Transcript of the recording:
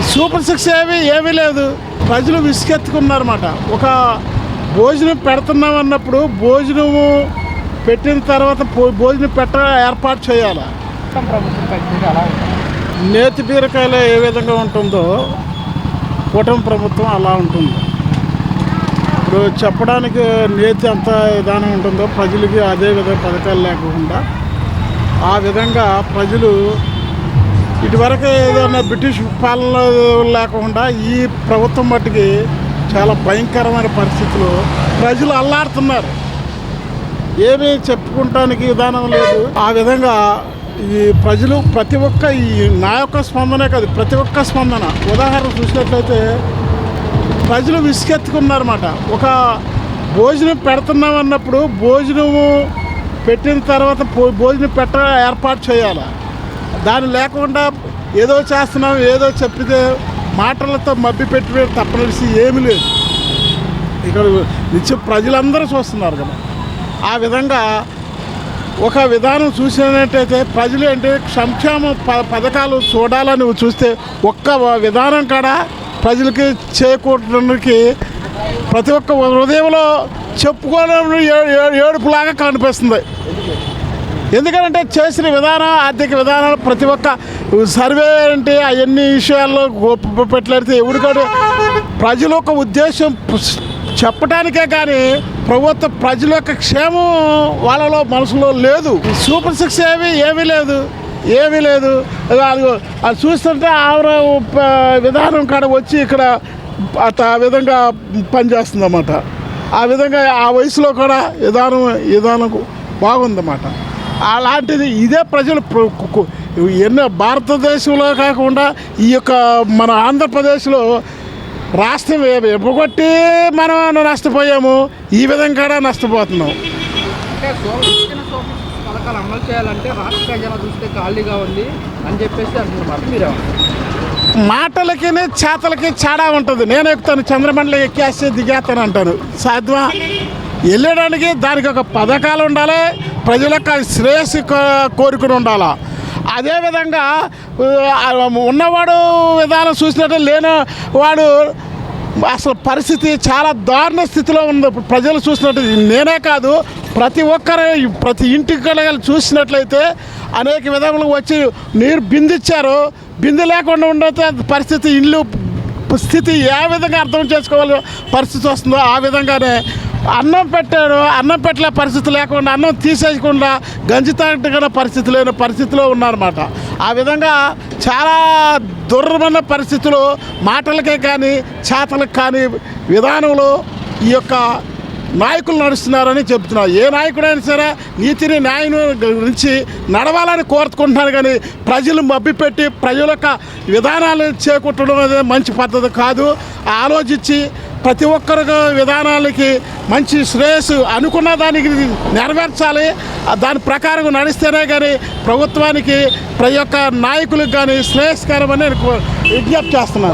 Super six ఏమీ లేదు. ప్రజలు విసుకెత్తుకున్నారన్నమాట. ఒక భోజనం పెడుతున్నాం అన్నప్పుడు భోజనము పెట్టిన తర్వాత భోజనం ఏర్పాటు చేయాలి. నేతి బీరకాయలు ఏ విధంగా ఉంటుందో కూటమి ప్రభుత్వం అలా ఉంటుంది. ఇప్పుడు చెప్పడానికి నేతి అంత విధానం ఉంటుందో ప్రజలకి అదే విధంగా పథకాలు లేకుండా ఆ విధంగా ప్రజలు ఇటువరకు ఏదైనా బ్రిటిష్ పాలన లేకుండా ఈ ప్రభుత్వం మట్టుకి చాలా భయంకరమైన పరిస్థితులు ప్రజలు అల్లాడుతున్నారు. ఏమీ చెప్పుకోవటానికి విధానం లేదు. ఆ విధంగా ఈ ప్రజలు ప్రతి ఒక్క నా యొక్క స్పందనే కాదు, ప్రతి ఒక్క స్పందన ఉదాహరణ చూసినట్లయితే ప్రజలు విసుకెత్తుకున్నారన్నమాట. ఒక భోజనం పెడుతున్నాం అన్నప్పుడు భోజనము పెట్టిన తర్వాత భోజనం ఏర్పాటు చేయాలి. దాని లేకుండా ఏదో చేస్తున్నాం ఏదో చెప్పితే మాటలతో మభ్య పెట్టి తప్పనిసి ఏమీ లేదు. ఇక్కడ నిత్యం ప్రజలందరూ చూస్తున్నారు కదా. ఆ విధంగా ఒక విధానం చూసినట్టయితే ప్రజలు అంటే సంక్షేమ పథకాలు చూడాలని చూస్తే ఒక్క విధానం కాడ ప్రజలకి చేకూరడానికి ప్రతి ఒక్క హృదయంలో చెప్పుకోవడం ఏడుపులాగా కనిపిస్తుంది. ఎందుకంటే చేసిన విధానం ఆర్థిక విధానాలు ప్రతి ఒక్క సర్వే అంటే అవన్నీ విషయాల్లో పెట్టలేడితే ఎవరికాడు ప్రజల యొక్క ఉద్దేశం చెప్పడానికే కానీ ప్రభుత్వ ప్రజల యొక్క క్షేమం వాళ్ళలో మనసులో లేదు. సూపర్ సిక్స్ ఏమీ లేదు. అది చూస్తుంటే ఆవిడ విధానం కాడ వచ్చి ఇక్కడ ఆ విధంగా పనిచేస్తుందన్నమాట. ఆ విధంగా ఆ వయసులో కూడా విధానం బాగుందన్నమాట. అలాంటిది ఇదే ప్రజలు ఎన్నో భారతదేశంలో కాకుండా ఈ యొక్క మన ఆంధ్రప్రదేశ్లో రాష్ట్రం ఎప్పగొట్టి మనం నష్టపోయాము. ఈ విధంగా కూడా నష్టపోతున్నాం. పథకాలు అమలు చేయాలంటే రాష్ట్ర ప్రజలు చూస్తే ఖాళీగా ఉంది అని చెప్పేసి అంటున్నారు. మీరు మాటలకి చేతలకి తేడా ఉంటుంది. నేను ఎక్కుతాను చంద్రమండలి ఎక్కేసి దిగేస్తాను అంటాను. సాధ్యమా? వెళ్ళడానికి దానికి ఒక పథకాలు ఉండాలి, ప్రజల యొక్క శ్రేయస్సు కోరుకుని ఉండాలి. అదేవిధంగా ఉన్నవాడు విధానం చూసినట్టు లేని వాడు అసలు పరిస్థితి చాలా దారుణ స్థితిలో ఉంది. ప్రజలు చూసినట్టు నేనే కాదు ప్రతి ఒక్కరు ప్రతి ఇంటికి వెళ్ళి చూసినట్లయితే అనేక విధములు వచ్చి నీరు బిందిచ్చారు. బిందు లేకుండా ఉండే పరిస్థితి ఇల్లు స్థితి ఏ విధంగా అర్థం చేసుకోవాలి పరిస్థితి వస్తుందో ఆ విధంగానే అన్నం పెట్టాడు. అన్నం పెట్టలే పరిస్థితి లేకుండా అన్నం తీసేయకుండా గంజి తాగట్టుగా పరిస్థితి లేని పరిస్థితిలో ఉన్నారన్నమాట. ఆ విధంగా చాలా దుర్మన్న పరిస్థితులు మాటలకే కానీ చేతలకు కానీ విధానంలో ఈ యొక్క నాయకులు నడుస్తున్నారని చెప్తున్నారు. ఏ నాయకుడైనా సరే నీతిని న్యాయం గురించి నడవాలని కోరుకుంటున్నాను. కానీ ప్రజలు మభ్యపెట్టి ప్రజల యొక్క విధానాలు చేకూర్చడం అనేది మంచి పద్ధతి కాదు. ఆలోచించి ప్రతి ఒక్కరి విధానాలకి మంచి శ్రేయస్సు అనుకున్న దానికి నెరవేర్చాలి. దాని ప్రకారం నడిస్తేనే కానీ ప్రభుత్వానికి ప్రతి ఒక్క నాయకులకు కానీ శ్రేయస్కరమని విజ్ఞప్తి చేస్తున్నాను.